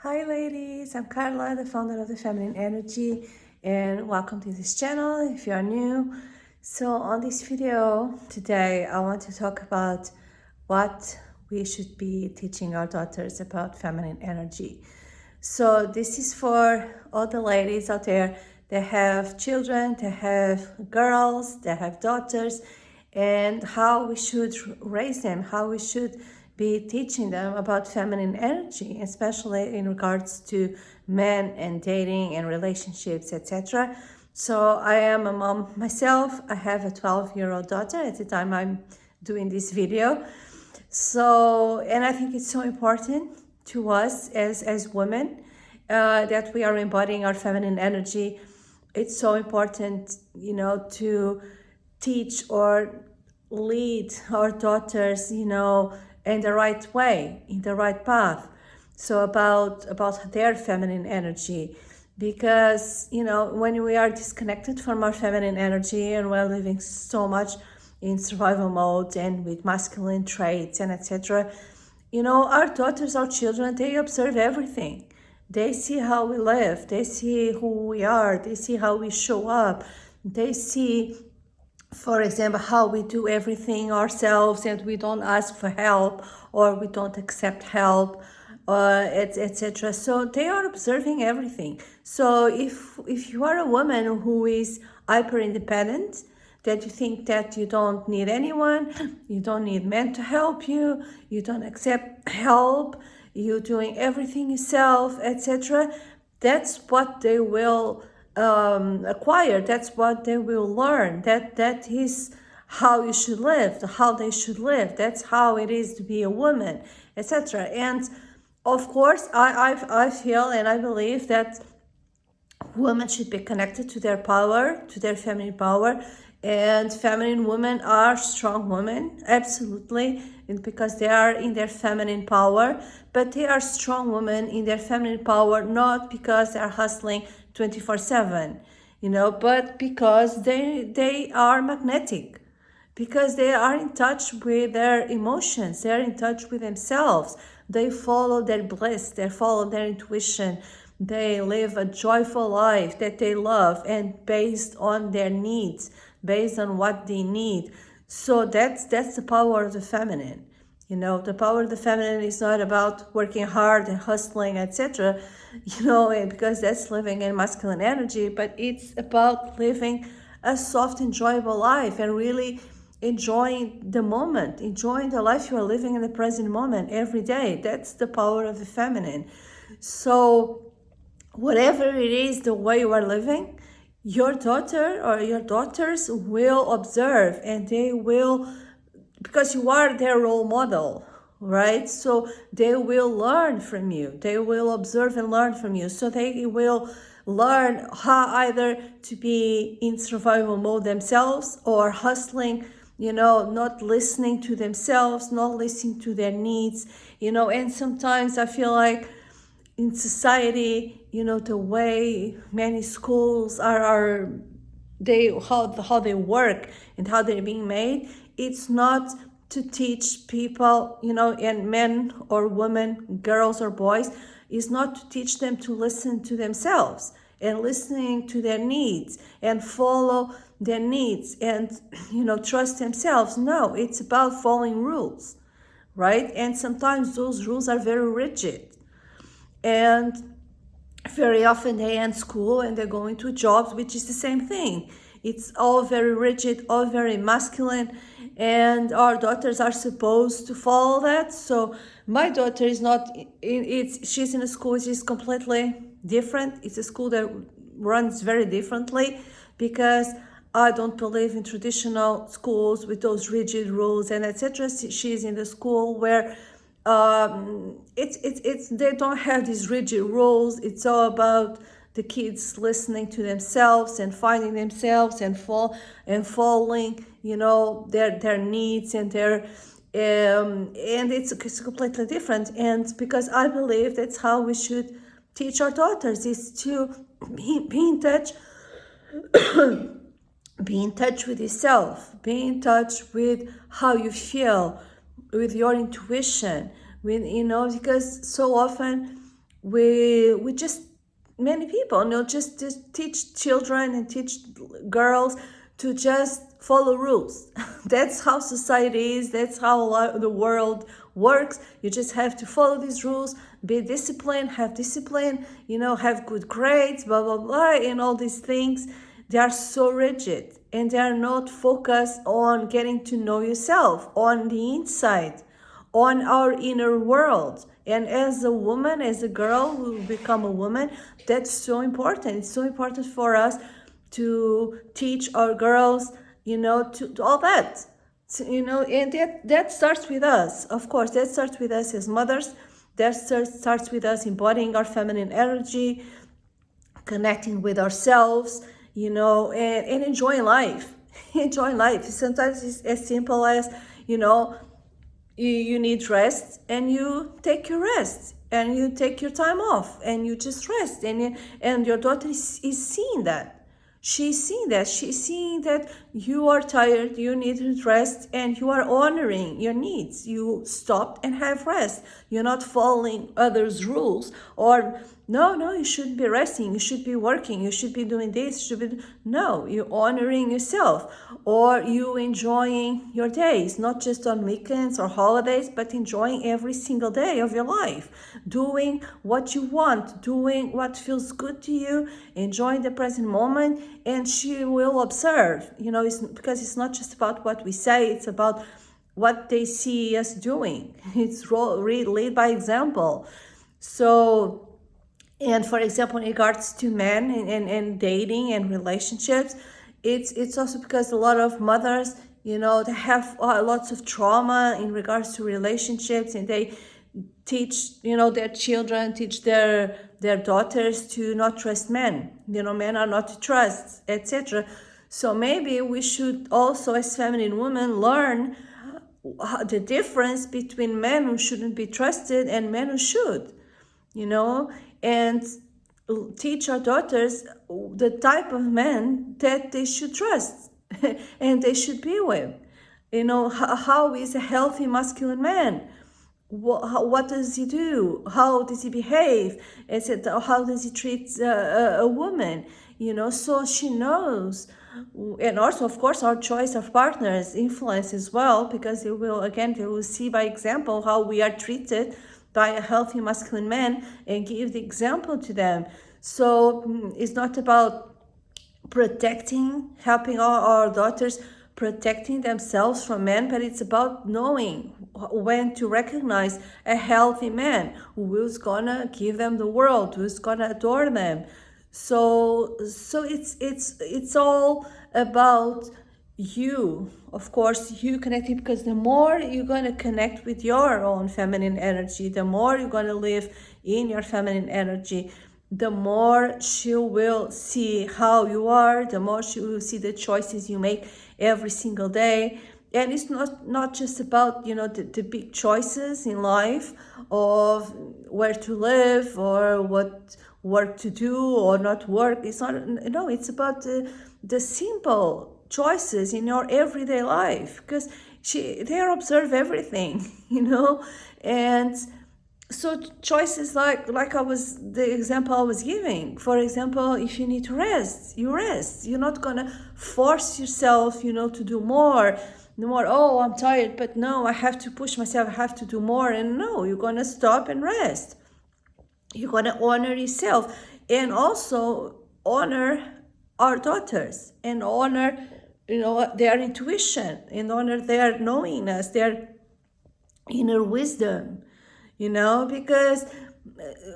Hi ladies, I'm Carla, the founder of the Feminine Energy, and welcome to this channel if you are new. So on this video today, I want to talk about what we should be teaching our daughters about feminine energy. So this is for all the ladies out there that have children, that have girls, that have daughters, and how we should raise them, how we should be teaching them about feminine energy, especially in regards to men and dating and relationships, etc. So I am a mom myself. I have a 12-year-old daughter at the time I'm doing this video. So, and I think it's so important to us as women that we are embodying our feminine energy. It's so important, to teach or lead our daughters, in the right way, in the right path. So about their feminine energy, because when we are disconnected from our feminine energy and we're living so much in survival mode and with masculine traits and etc., our daughters, our children, they observe everything. They see how we live, they see who we are, they see how we show up, they see, for example, how we do everything ourselves and we don't ask for help or we don't accept help, etc. So they are observing everything. So if you are a woman who is hyper independent, that you think that you don't need anyone, you don't need men to help you, you don't accept help, you're doing everything yourself, etc., that's what they will acquire. That's what they will learn. That is how you should live, how they should live. That's how it is to be a woman, etc. And of course, I feel and I believe that women should be connected to their power, to their feminine power, and feminine women are strong women, absolutely, and because they are in their feminine power, but they are strong women in their feminine power, not because they are hustling 24/7, but because they are magnetic, because they are in touch with their emotions, they are in touch with themselves, they follow their bliss, they follow their intuition, they live a joyful life that they love and based on their needs, based on what they need. So that's the power of the feminine. The power of the feminine is not about working hard and hustling, etc., because that's living in masculine energy, but it's about living a soft, enjoyable life and really enjoying the moment, enjoying the life you are living in the present moment every day. That's the power of the feminine. So whatever it is, the way you are living, your daughter or your daughters will observe, and they will, because you are their role model, right? So they will learn from you, they will observe and learn from you. So they will learn how either to be in survival mode themselves or hustling, not listening to themselves, not listening to their needs, and sometimes I feel like in society, the way many schools are they how they work and how they're being made, it's not to teach people, and men or women, girls or boys, is not to teach them to listen to themselves and listening to their needs and follow their needs and trust themselves. No, it's about following rules, right? And sometimes those rules are very rigid, and very often they end school and they go into jobs, which is the same thing. It's all very rigid, all very masculine, and our daughters are supposed to follow that. So my daughter is not she's in a school which is completely different. It's a school that runs very differently, because I don't believe in traditional schools with those rigid rules and etc. She's in the school where it's they don't have these rigid rules. It's all about the kids listening to themselves and finding themselves and following their needs and their and it's completely different. And because I believe that's how we should teach our daughters, is to be in touch, be in touch with yourself, be in touch with how you feel, with your intuition, with because so often we just, many people, just teach children and teach girls to just follow rules. That's how society is. That's how the world works. You just have to follow these rules, be disciplined, have discipline, have good grades, blah blah blah, and all these things. They are so rigid, and they are not focused on getting to know yourself on the inside, on our inner world. And as a woman, as a girl who become a woman, that's so important. It's so important for us to teach our girls, to all that. So, and that starts with us. Of course, that starts with us as mothers. That starts with us embodying our feminine energy, connecting with ourselves, and enjoying life. Enjoying life. Sometimes it's as simple as, you need rest, and you take your rest, and you take your time off, and you just rest, and your daughter is seeing that. She's seeing that you are tired, you need rest, and you are honoring your needs. You stop and have rest. You're not following others' rules, or no, you shouldn't be resting, you should be working, you should be doing this, no, you're honoring yourself, or you enjoying your days, not just on weekends or holidays, but enjoying every single day of your life, doing what you want, doing what feels good to you, enjoying the present moment. And she will observe, because it's not just about what we say, it's about what they see us doing. It's lead by example. So, and for example, in regards to men and dating and relationships, it's also because a lot of mothers, they have lots of trauma in regards to relationships, and they teach, their children, teach their daughters to not trust men. Men are not to trust, etc. So maybe we should also, as feminine women, learn the difference between men who shouldn't be trusted and men who should, and teach our daughters the type of men that they should trust and they should be with. How is a healthy masculine man? What does he do? How does he behave? Etc. How does he treat a woman? So she knows. And also, of course, our choice of partners influence as well, because they will see by example how we are treated by a healthy masculine man and give the example to them. So it's not about helping our daughters protecting themselves from men, but it's about knowing when to recognize a healthy man who's gonna give them the world, who's gonna adore them. So it's all about you, of course, you connecting, because the more you're going to connect with your own feminine energy, the more you're going to live in your feminine energy, the more she will see how you are, the more she will see the choices you make every single day. And it's not just about, the big choices in life of where to live or what work to do or not work. It's not, no, it's about the simple choices in your everyday life, because they observe everything, and so choices like the example I was giving. For example, if you need to rest, you rest. You're not gonna force yourself, to do more. Oh, I'm tired, but no, I have to push myself, I have to do more. And no, you're gonna stop and rest. You're gonna honor yourself, and also honor our daughters, and honor, their intuition, and honor their knowingness, their inner wisdom. Because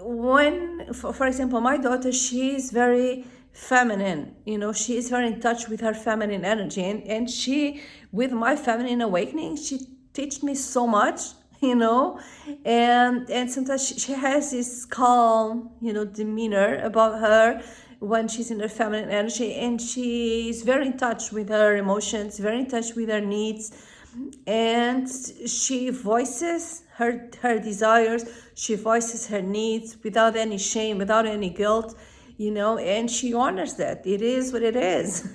when, for example, my daughter, she is very feminine, she is very in touch with her feminine energy, and she, with my feminine awakening, she teach me so much, and sometimes she has this calm, demeanor about her when she's in her feminine energy, and she's very in touch with her emotions, very in touch with her needs, and she voices her desires, she voices her needs without any shame, without any guilt, and she honors that. It is what it is,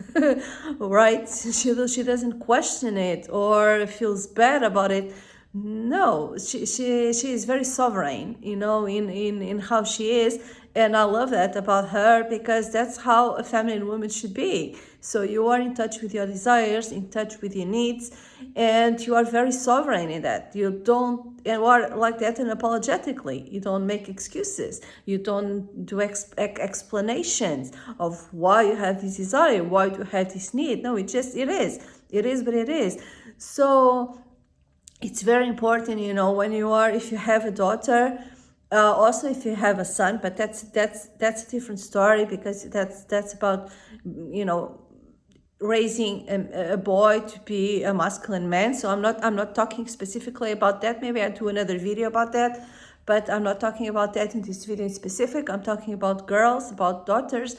right? She doesn't question it or feels bad about it, No, she is very sovereign, in how she is. And I love that about her, because that's how a feminine woman should be. So you are in touch with your desires, in touch with your needs, and you are very sovereign in that. You don't, and are like that unapologetically. You don't make excuses. You don't do explanations of why you have this desire, why you have this need. No, it is. It is what it is. So it's very important, when you are, if you have a daughter, also if you have a son, but that's a different story, because that's about, raising a boy to be a masculine man. So I'm not talking specifically about that. Maybe I'll do another video about that, but I'm not talking about that in this video in specific. I'm talking about girls, about daughters.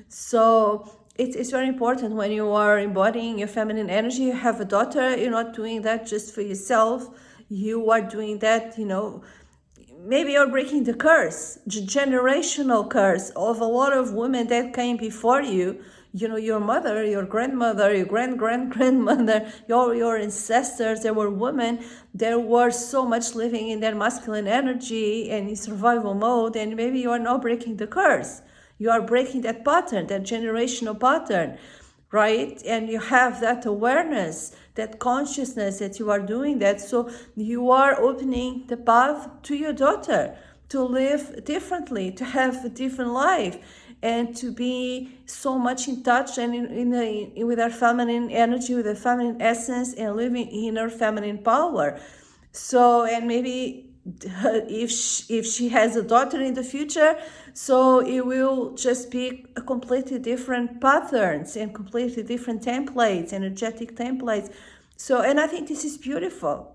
So it's very important when you are embodying your feminine energy. You have a daughter, you're not doing that just for yourself. You are doing that, maybe you're breaking the curse, generational curse of a lot of women that came before you. Your mother, your grandmother, your grandmother, your ancestors, there were women, there were so much living in their masculine energy and in survival mode, and maybe you are now breaking the curse. You are breaking that pattern, that generational pattern, right? And you have that awareness, that consciousness that you are doing that. So you are opening the path to your daughter to live differently, to have a different life, and to be so much in touch and with our feminine energy, with the feminine essence, and living in her feminine power. So, and maybe if she has a daughter in the future, so it will just be a completely different patterns and completely different templates, energetic templates. So, and I think this is beautiful.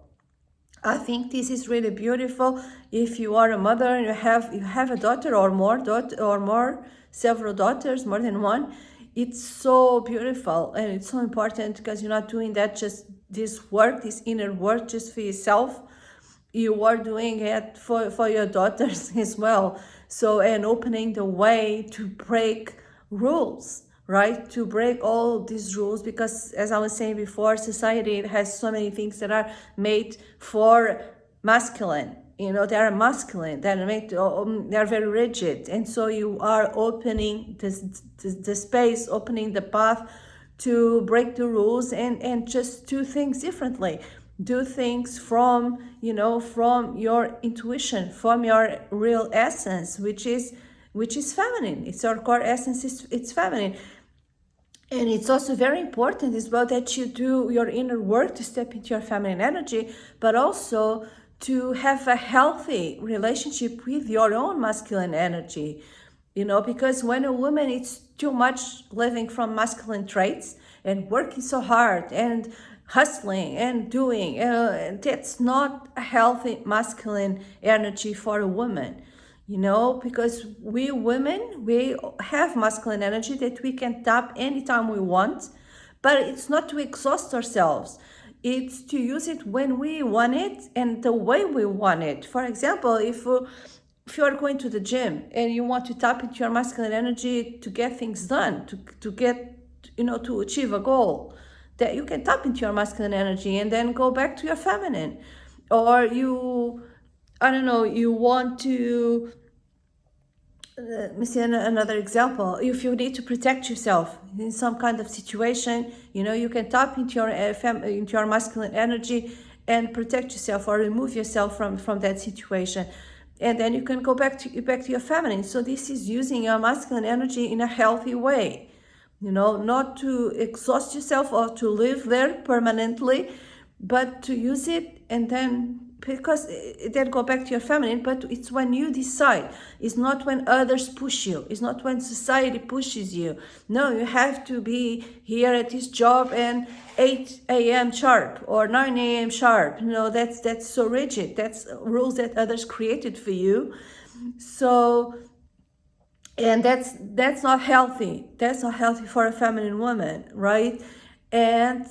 I think this is really beautiful. If you are a mother and you have a daughter or more, several daughters, more than one, it's so beautiful, and it's so important, because you're not doing that just this inner work just for yourself. You are doing it for your daughters as well. So, and opening the way to break rules, right? To break all these rules, because as I was saying before, society has so many things that are made for masculine. They are masculine, they're very rigid. And so you are opening the space, opening the path to break the rules, and just do things differently. Do things from your intuition, from your real essence, which is feminine. It's our core essence, it's feminine. And it's also very important as well that you do your inner work to step into your feminine energy, but also to have a healthy relationship with your own masculine energy. Because when a woman is too much living from masculine traits and working so hard and hustling and doing, that's not a healthy masculine energy for a woman. Because we women, we have masculine energy that we can tap anytime we want, but it's not to exhaust ourselves. It's to use it when we want it and the way we want it. For example, if you are going to the gym and you want to tap into your masculine energy to get things done, to get, to achieve a goal, that you can tap into your masculine energy and then go back to your feminine. Or I don't know, you want to, let me see another example. If you need to protect yourself in some kind of situation, you can tap into your masculine energy and protect yourself, or remove yourself from that situation. And then you can go back to your feminine. So this is using your masculine energy in a healthy way. Not to exhaust yourself or to live there permanently, but to use it, and then, because then go back to your feminine. But it's when you decide. It's not when others push you. It's not when society pushes you. No, you have to be here at this job and 8 a.m. sharp or 9 a.m. sharp. That's so rigid. That's rules that others created for you. So, and that's not healthy. That's not healthy for a feminine woman, right? And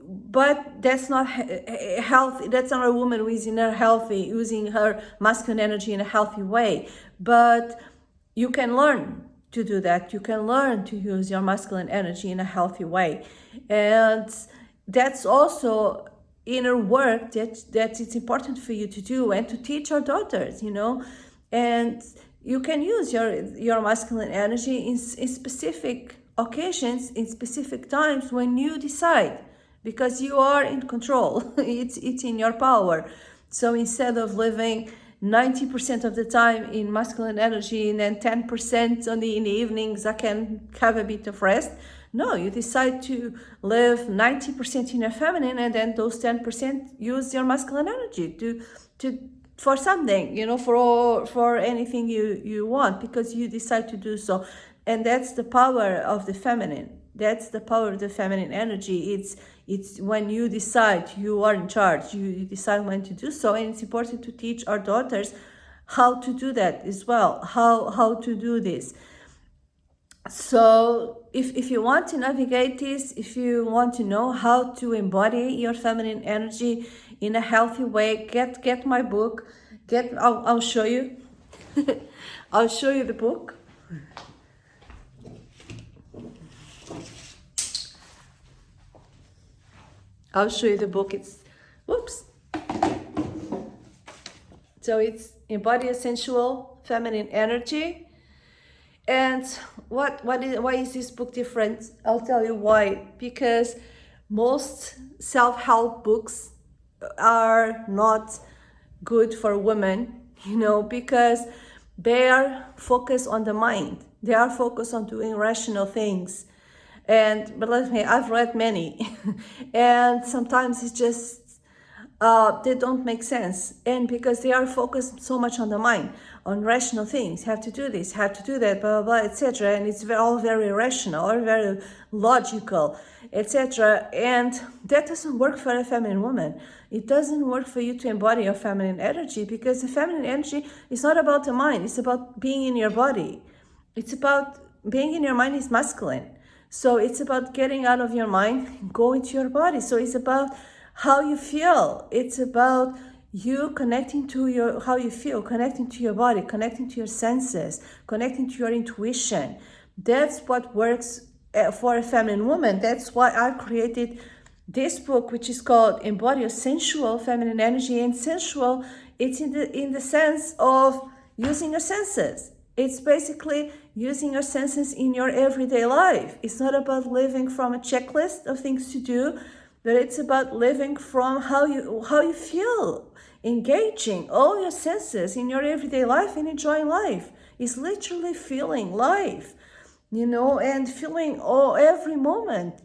but that's not healthy. That's not a woman who is using her masculine energy in a healthy way. But you can learn to do that. You can learn to use your masculine energy in a healthy way. And that's also inner work that it's important for you to do and to teach our daughters, you know. And you can use your masculine energy in specific occasions, in specific times when you decide, because you are in control. It's in your power. So instead of living 90% of the time in masculine energy and then 10% in the evenings I can have a bit of rest, no, you decide to live 90% in your feminine, and then those 10% use your masculine energy to for something, you know, for anything you want, because you decide to do so. And that's the power of the feminine. That's the power of the feminine energy. It's when you decide, you are in charge. You decide when to do so, and it's important to teach our daughters how to do that as well. How to do this. So if you want to navigate this, if you want to know how to embody your feminine energy in a healthy way, get my book. I'll show you. I'll show you the book. I'll show you the book. It's, whoops. So it's Embody a Sensual Feminine Energy. And why is this book different? I'll tell you why. Because most self-help books are not good for women, you know, because they are focused on the mind. They are focused on doing rational things. And believe me, I've read many, and sometimes it's just they don't make sense. And because they are focused so much on the mind, on rational things, have to do this, have to do that, blah blah blah, etc. And it's all very rational or very logical, etc. And that doesn't work for a feminine woman. It doesn't work for you to embody your feminine energy, because the feminine energy is not about the mind. It's about being in your body. It's about being in your mind is masculine. So it's about getting out of your mind and going to your body. So it's about how you feel. It's about you connecting to your how you feel, connecting to your body, connecting to your senses, connecting to your intuition. That's what works for a feminine woman. That's why I created this book, which is called Embody a Sensual Feminine Energy. And sensual, it's in the sense of using your senses. It's basically using your senses in your everyday life. It's not about living from a checklist of things to do, but it's about living from how you feel, engaging all your senses in your everyday life and enjoying life. It's literally feeling life, you know, and feeling every moment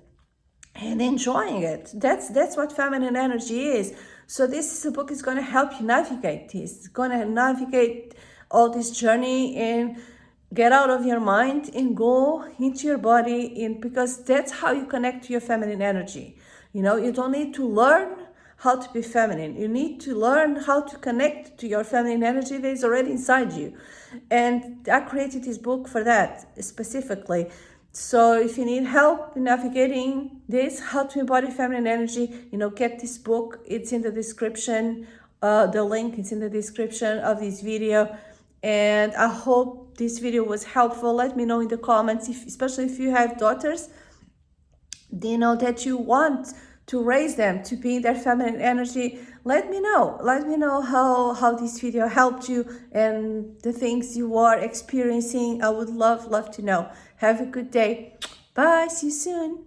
and enjoying it. That's what feminine energy is. So this is a book is going to help you navigate this. It's going to navigate all this journey and get out of your mind and go into your body, because that's how you connect to your feminine energy. You know, you don't need to learn how to be feminine. You need to learn how to connect to your feminine energy that is already inside you. And I created this book for that specifically. So if you need help in navigating this, how to embody feminine energy, you know, get this book. It's in the description. The link is in the description of this video. And I hope this video was helpful. Let me know in the comments, especially if you have daughters, you know, that you want to raise them to be in their feminine energy. Let me know how this video helped you and the things you are experiencing. I would love to know. Have a good day. Bye. See you soon.